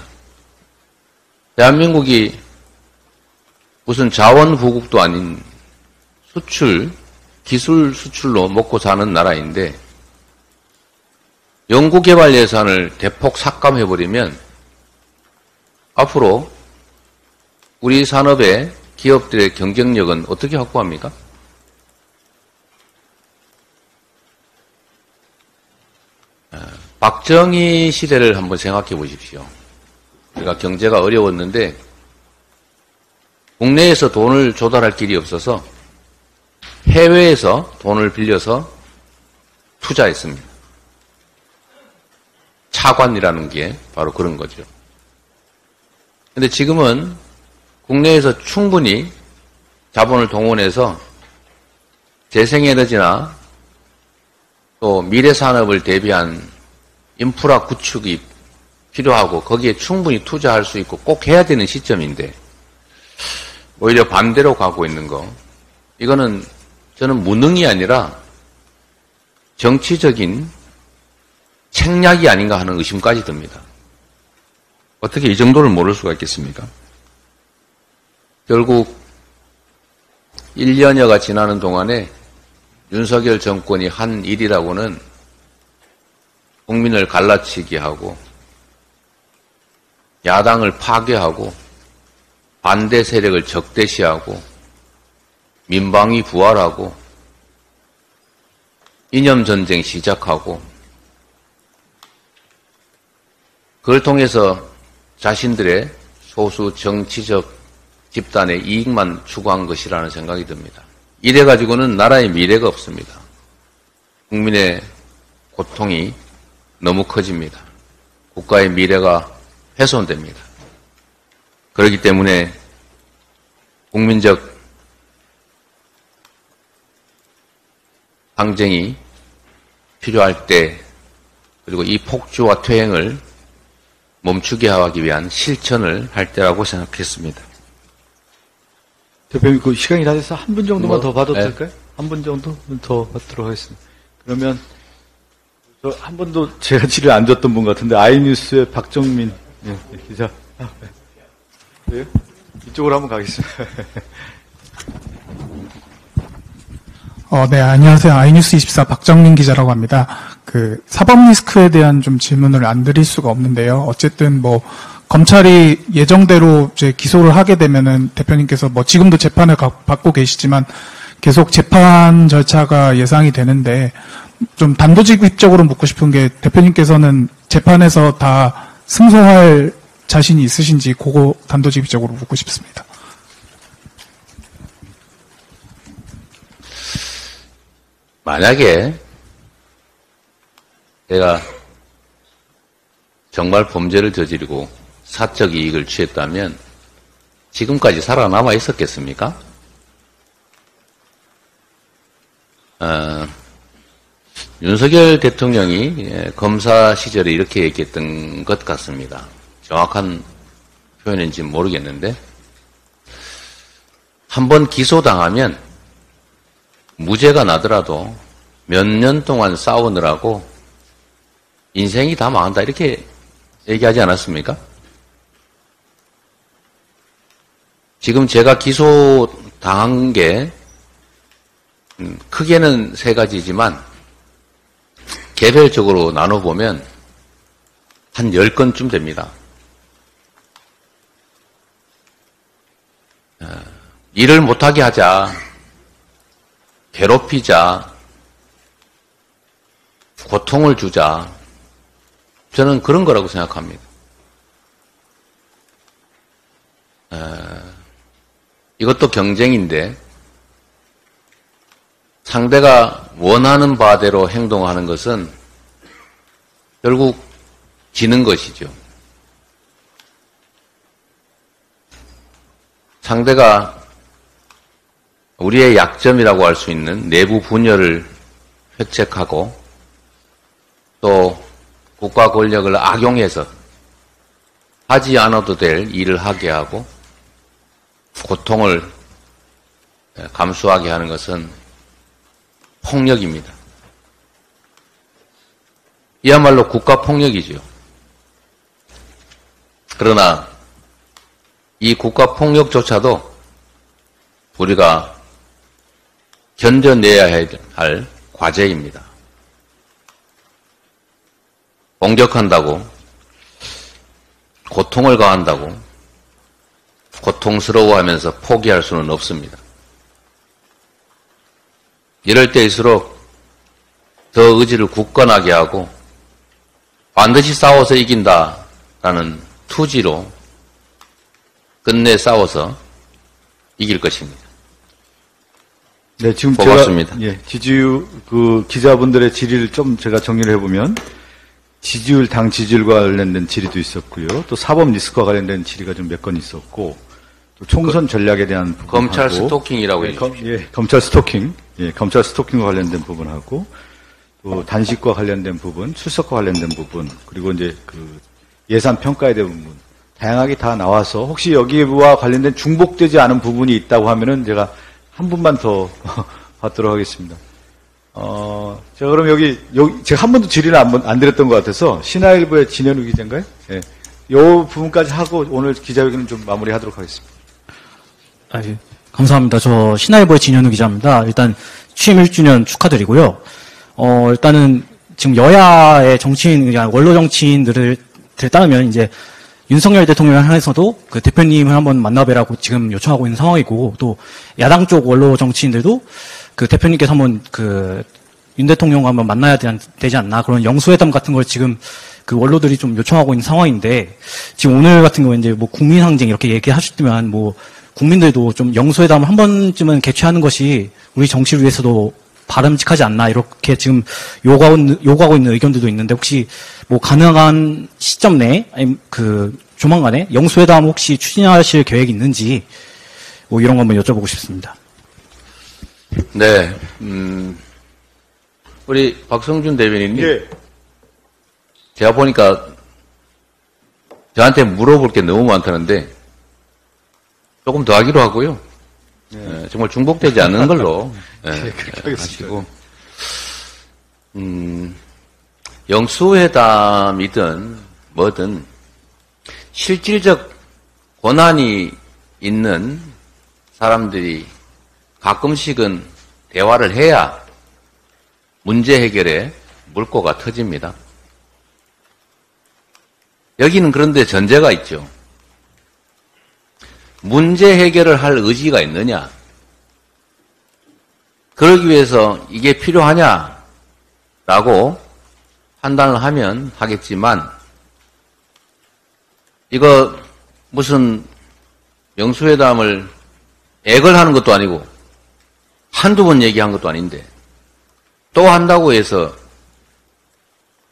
대한민국이 무슨 자원부국도 아닌 수출, 기술 수출로 먹고 사는 나라인데 연구개발 예산을 대폭 삭감해버리면 앞으로 우리 산업의 기업들의 경쟁력은 어떻게 확보합니까? 박정희 시대를 한번 생각해 보십시오. 우리가 경제가 어려웠는데 국내에서 돈을 조달할 길이 없어서 해외에서 돈을 빌려서 투자했습니다. 차관이라는 게 바로 그런 거죠. 그런데 지금은 국내에서 충분히 자본을 동원해서 재생에너지나 또 미래 산업을 대비한 인프라 구축이 필요하고 거기에 충분히 투자할 수 있고 꼭 해야 되는 시점인데 오히려 반대로 가고 있는 거, 이거는 저는 무능이 아니라 정치적인 책략이 아닌가 하는 의심까지 듭니다. 어떻게 이 정도를 모를 수가 있겠습니까? 결국 1년여가 지나는 동안에 윤석열 정권이 한 일이라고는 국민을 갈라치게 하고 야당을 파괴하고 반대 세력을 적대시하고 민방위 부활하고 이념전쟁 시작하고 그걸 통해서 자신들의 소수 정치적 집단의 이익만 추구한 것이라는 생각이 듭니다. 이래가지고는 나라의 미래가 없습니다. 국민의 고통이 너무 커집니다. 국가의 미래가 훼손됩니다. 그렇기 때문에 국민적 항쟁이 필요할 때 그리고 이 폭주와 퇴행을 멈추게 하기 위한 실천을 할 때라고 생각했습니다. 대표님, 그 시간이 다 돼서 한 분 정도만 더 봐도 네. 될까요? 한 분 정도 더 받도록 하겠습니다. 그러면 저 한 번도 제가 질의 안 줬던 분 같은데 아이뉴스의 박정민 기자. 네. 이쪽으로 한번 가겠습니다. 네, 안녕하세요. 아이뉴스 24 박정민 기자라고 합니다. 그 사법 리스크에 대한 좀 질문을 안 드릴 수가 없는데요. 어쨌든 뭐 검찰이 예정대로 이제 기소를 하게 되면은 대표님께서 뭐 지금도 재판을 받고 계시지만 계속 재판 절차가 예상이 되는데 좀 단도직입적으로 묻고 싶은 게 대표님께서는 재판에서 다 승소할 자신이 있으신지 그거 단도직입적으로 묻고 싶습니다. 만약에 제가 정말 범죄를 저지르고 사적 이익을 취했다면 지금까지 살아남아 있었겠습니까? 윤석열 대통령이 검사 시절에 이렇게 얘기했던 것 같습니다. 정확한 표현인지는 모르겠는데 한번 기소당하면 무죄가 나더라도 몇 년 동안 싸우느라고 인생이 다 망한다 이렇게 얘기하지 않았습니까? 지금 제가 기소당한 게 크게는 세 가지지만 개별적으로 나눠보면 한 10건쯤 됩니다. 일을 못하게 하자, 괴롭히자, 고통을 주자, 저는 그런 거라고 생각합니다. 이것도 경쟁인데 상대가 원하는 바대로 행동하는 것은 결국 지는 것이죠. 상대가 우리의 약점이라고 할 수 있는 내부 분열을 획책하고 또 국가 권력을 악용해서 하지 않아도 될 일을 하게 하고 고통을 감수하게 하는 것은 폭력입니다. 이야말로 국가폭력이지요. 그러나 이 국가폭력조차도 우리가 견뎌내야 할 과제입니다. 공격한다고, 고통을 가한다고, 고통스러워하면서 포기할 수는 없습니다. 이럴 때일수록 더 의지를 굳건하게 하고 반드시 싸워서 이긴다라는 투지로 끝내 싸워서 이길 것입니다. 네, 지금 고맙습니다. 제가 지지율 기자분들의 질의를 좀 제가 정리를 해보면 지지율 당 지지율과 관련된 질의도 있었고요. 또 사법 리스크와 관련된 질의가 좀 몇 건 있었고 또 총선 전략에 대한 부분하고 검찰 스토킹이라고 해주십시오. 검찰 스토킹, 검찰 스토킹과 관련된 부분하고 또 단식과 관련된 부분, 출석과 관련된 부분, 그리고 이제 그 예산 평가에 대한 부분 다양하게 다 나와서 혹시 여기와 관련된 중복되지 않은 부분이 있다고 하면은 제가 한 분만 더 받도록 하겠습니다. 제가 그럼 여기 제가 한 번도 질의를 안 드렸던 것 같아서 신화일보의 진현우 기자인가요? 예. 요 부분까지 하고 오늘 기자회견은 좀 마무리하도록 하겠습니다. 예. 감사합니다. 저 신화일보의 진현우 기자입니다. 일단 취임 1주년 축하드리고요. 일단은 지금 여야의 정치인, 원로 정치인들을 따르면 이제 윤석열 대통령을 향해서도 그 대표님을 한번 만나뵈라고 지금 요청하고 있는 상황이고 또 야당 쪽 원로 정치인들도 그 대표님께서 한번 그 윤 대통령과 한번 만나야 되지 않나 그런 영수회담 같은 걸 지금 그 원로들이 좀 요청하고 있는 상황인데 지금 오늘 같은 경우에 이제 뭐 국민항쟁 이렇게 얘기하셨지만 뭐 국민들도 좀 영수회담을 한 번쯤은 개최하는 것이 우리 정치를 위해서도 바람직하지 않나 이렇게 지금 요구하고 있는 의견들도 있는데 혹시 뭐 가능한 시점 내에 아니 그 조만간에 영수회담 혹시 추진하실 계획이 있는지 뭐 이런 거 한번 여쭤보고 싶습니다. 네, 우리 박성준 대변인님, 예. 제가 보니까 저한테 물어볼 게 너무 많다는데 조금 더 하기로 하고요. 정말 중복되지 않는 걸로 그렇게 하시고 영수회담이든 뭐든 실질적 권한이 있는 사람들이 가끔씩은 대화를 해야 문제 해결에 물꼬가 터집니다. 여기는 그런데 전제가 있죠. 문제 해결을 할 의지가 있느냐? 그러기 위해서 이게 필요하냐라고 판단을 하면 하겠지만 이거 무슨 영수회담을 애걸하는 것도 아니고 한두 번 얘기한 것도 아닌데 또 한다고 해서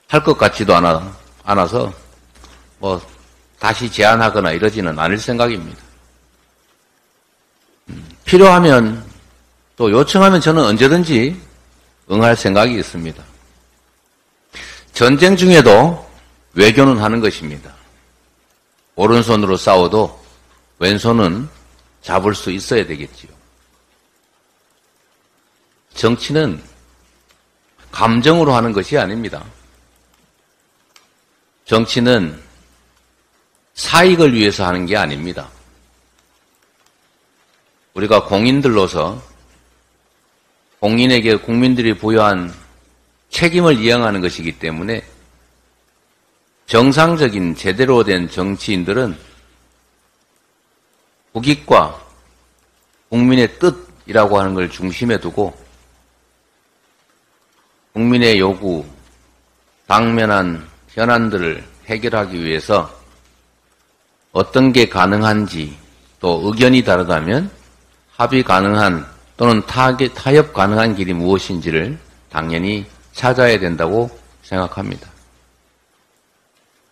할 것 같지도 않아서 뭐 다시 제안하거나 이러지는 않을 생각입니다. 필요하면 또 요청하면 저는 언제든지 응할 생각이 있습니다. 전쟁 중에도 외교는 하는 것입니다. 오른손으로 싸워도 왼손은 잡을 수 있어야 되겠지요. 정치는 감정으로 하는 것이 아닙니다. 정치는 사익을 위해서 하는 게 아닙니다. 우리가 공인들로서 공인에게 국민들이 부여한 책임을 이행하는 것이기 때문에 정상적인 제대로 된 정치인들은 국익과 국민의 뜻이라고 하는 걸 중심에 두고 국민의 요구, 당면한 현안들을 해결하기 위해서 어떤 게 가능한지 또 의견이 다르다면 합의 가능한 또는 타협 가능한 길이 무엇인지를 당연히 찾아야 된다고 생각합니다.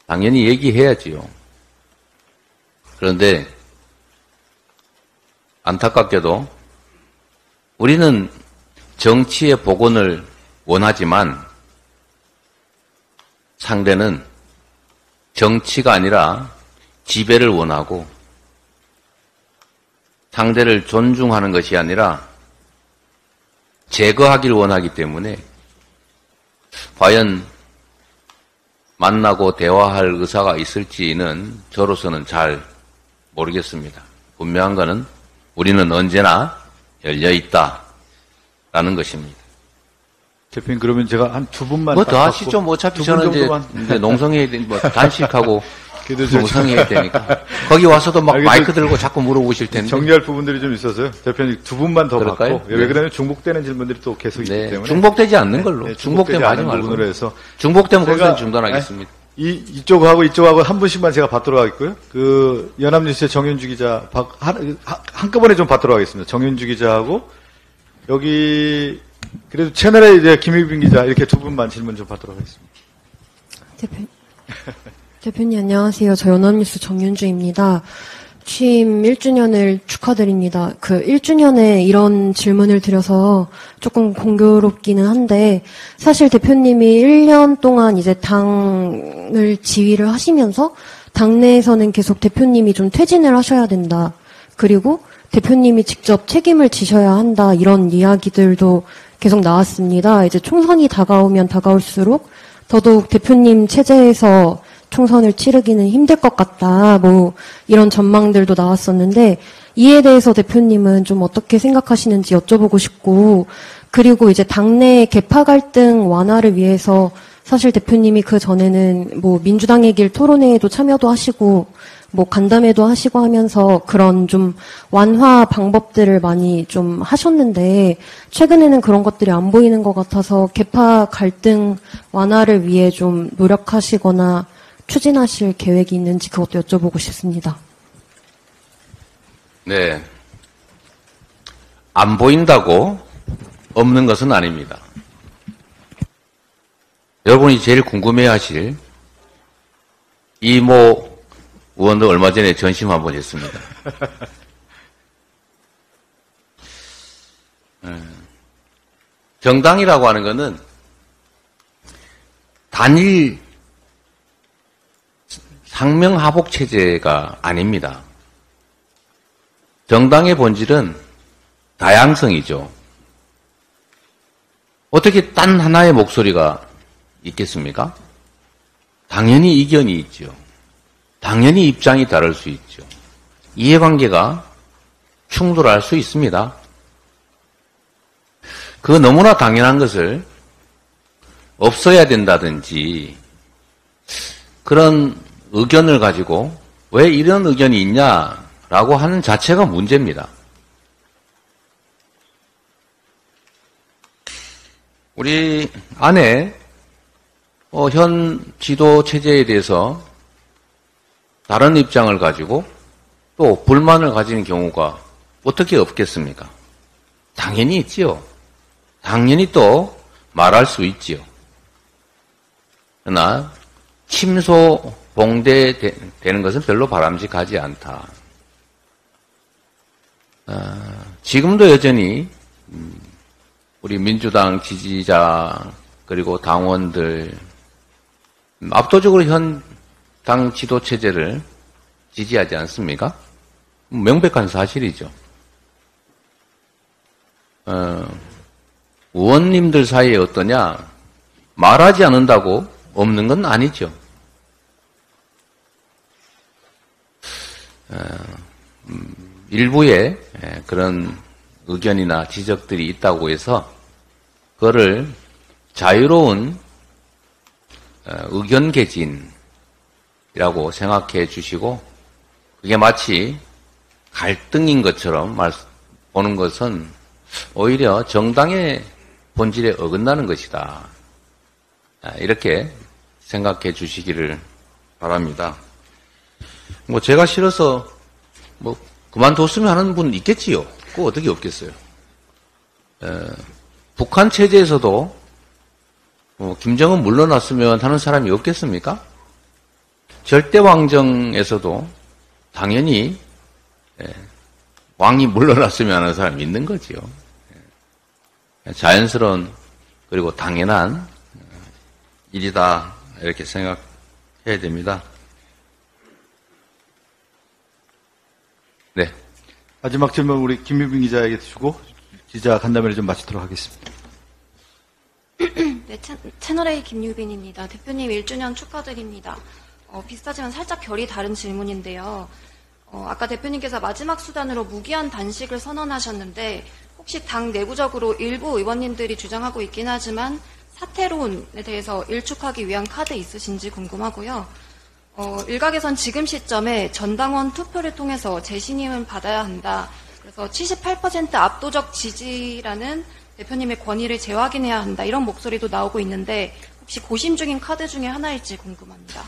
당연히 얘기해야지요. 그런데 안타깝게도 우리는 정치의 복원을 원하지만 상대는 정치가 아니라 지배를 원하고 상대를 존중하는 것이 아니라 제거하기를 원하기 때문에 과연 만나고 대화할 의사가 있을지는 저로서는 잘 모르겠습니다. 분명한 것은 우리는 언제나 열려있다라는 것입니다. 대표님, 그러면 제가 한 두 분만. 뭐 더 하시죠. 뭐 어차피 저는 이제 농성해야 되니, 뭐 단식하고 농성해야 되니까. 거기 와서도 막 마이크 들고 자꾸 물어보실 텐데. 정리할 부분들이 좀 있어서요. 대표님, 두 분만 더 그럴까요? 받고. 왜 그러면 중복되는 질문들이 또 계속 있기 때문에. 중복되지 않는 걸로. 네, 중복되면 하지 않는 말고. 부분으로 해서. 중복되면 거기서 중단하겠습니다. 이쪽하고 한 분씩만 제가 받도록 하겠고요. 그, 연합뉴스의 정윤주 기자, 한꺼번에 좀 받도록 하겠습니다. 정윤주 기자하고, 여기, 그래도 채널에 이제 김유빈 기자, 이렇게 두 분만 질문 좀 받도록 하겠습니다. 대표님 안녕하세요. 저 연합뉴스 정윤주입니다. 취임 1주년을 축하드립니다. 그 1주년에 이런 질문을 드려서 조금 공교롭기는 한데, 사실 대표님이 1년 동안 이제 당을 지휘를 하시면서 당내에서는 계속 대표님이 좀 퇴진을 하셔야 된다. 그리고 대표님이 직접 책임을 지셔야 한다. 이런 이야기들도 계속 나왔습니다. 이제 총선이 다가오면 다가올수록 더더욱 대표님 체제에서 총선을 치르기는 힘들 것 같다. 뭐 이런 전망들도 나왔었는데 이에 대해서 대표님은 좀 어떻게 생각하시는지 여쭤보고 싶고, 그리고 이제 당내 계파 갈등 완화를 위해서 사실 대표님이 그 전에는 뭐 민주당의 길 토론회에도 참여도 하시고 뭐 간담회도 하시고 하면서 그런 좀 완화 방법들을 많이 좀 하셨는데 최근에는 그런 것들이 안 보이는 것 같아서 계파 갈등 완화를 위해 좀 노력하시거나 추진하실 계획이 있는지 그것도 여쭤보고 싶습니다. 네. 안 보인다고 없는 것은 아닙니다. 여러분이 제일 궁금해하실 이모 의원도 얼마 전에 전심 한번 했습니다. 정당이라고 하는 것은 단일 상명하복 체제가 아닙니다. 정당의 본질은 다양성이죠. 어떻게 단 하나의 목소리가 있겠습니까? 당연히 이견이 있죠. 당연히 입장이 다를 수 있죠. 이해관계가 충돌할 수 있습니다. 그 너무나 당연한 것을 없어야 된다든지 그런 의견을 가지고 왜 이런 의견이 있냐라고 하는 자체가 문제입니다. 우리 안에 현 지도 체제에 대해서 다른 입장을 가지고 또 불만을 가지는 경우가 어떻게 없겠습니까? 당연히 있지요. 당연히 또 말할 수 있지요. 그러나 침소봉대되는 것은 별로 바람직하지 않다. 지금도 여전히 우리 민주당 지지자 그리고 당원들 압도적으로 현 당 지도 체제를 지지하지 않습니까? 명백한 사실이죠. 의원님들 사이에 어떠냐? 말하지 않는다고 없는 건 아니죠. 일부의 그런 의견이나 지적들이 있다고 해서 그거를 자유로운 의견 개진이라고 생각해 주시고 그게 마치 갈등인 것처럼 보는 것은 오히려 정당의 본질에 어긋나는 것이다. 이렇게 생각해 주시기를 바랍니다. 뭐 제가 싫어서 뭐 그만뒀으면 하는 분 있겠지요. 그거 어떻게 없겠어요. 북한 체제에서도 김정은 물러났으면 하는 사람이 없겠습니까? 절대왕정에서도 당연히 왕이 물러났으면 하는 사람이 있는 거지요. 자연스러운 그리고 당연한 일이다 이렇게 생각해야 됩니다. 네. 마지막 질문 우리 김유빈 기자에게 주고 기자 간담회를 좀 마치도록 하겠습니다. 네, 채널A 김유빈입니다. 대표님 1주년 축하드립니다. 비슷하지만 살짝 결이 다른 질문인데요. 아까 대표님께서 마지막 수단으로 무기한 단식을 선언하셨는데 혹시 당 내부적으로 일부 의원님들이 주장하고 있긴 하지만 사퇴론에 대해서 일축하기 위한 카드 있으신지 궁금하고요. 일각에선 지금 시점에 전당원 투표를 통해서 재신임을 받아야 한다. 그래서 78% 압도적 지지라는 대표님의 권위를 재확인해야 한다. 이런 목소리도 나오고 있는데 혹시 고심 중인 카드 중에 하나일지 궁금합니다.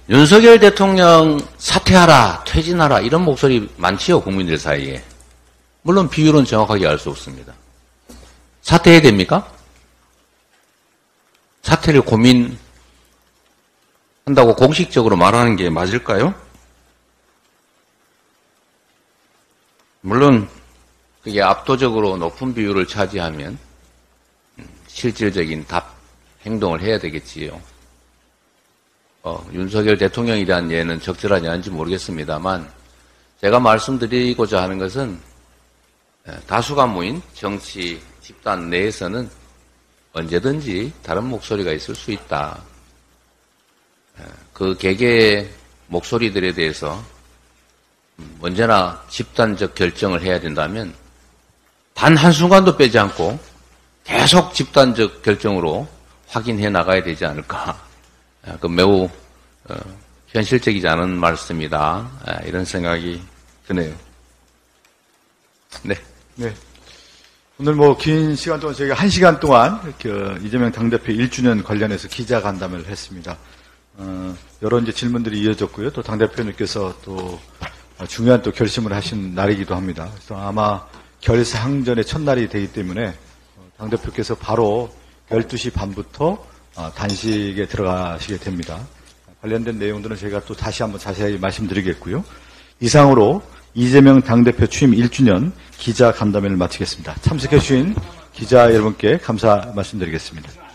윤석열 대통령 사퇴하라, 퇴진하라 이런 목소리 많지요, 국민들 사이에. 물론 비율은 정확하게 알 수 없습니다. 사퇴해야 됩니까? 사퇴를 고민한다고 공식적으로 말하는 게 맞을까요? 물론 그게 압도적으로 높은 비율을 차지하면 실질적인 행동을 해야 되겠지요. 윤석열 대통령이라는 예는 적절하지 않은지 모르겠습니다만 제가 말씀드리고자 하는 것은 다수가 모인 정치 집단 내에서는 언제든지 다른 목소리가 있을 수 있다. 그 개개의 목소리들에 대해서 언제나 집단적 결정을 해야 된다면 단 한순간도 빼지 않고 계속 집단적 결정으로 확인해 나가야 되지 않을까. 그 매우 현실적이지 않은 말씀이다. 이런 생각이 드네요. 네. 네. 오늘 긴 시간 동안 저희가 1시간 동안 이재명 당대표 1주년 관련해서 기자 간담회를 했습니다. 여러 이제 질문들이 이어졌고요. 또 당대표님께서 또 중요한 또 결심을 하신 날이기도 합니다. 그래서 아마 결사항전의 첫날이 되기 때문에 당대표께서 바로 12시 반부터 단식에 들어가시게 됩니다. 관련된 내용들은 저희가 또 다시 한번 자세히 말씀드리겠고요. 이상으로 이재명 당대표 취임 1주년 기자 간담회를 마치겠습니다. 참석해 주신 기자 여러분께 감사 말씀드리겠습니다.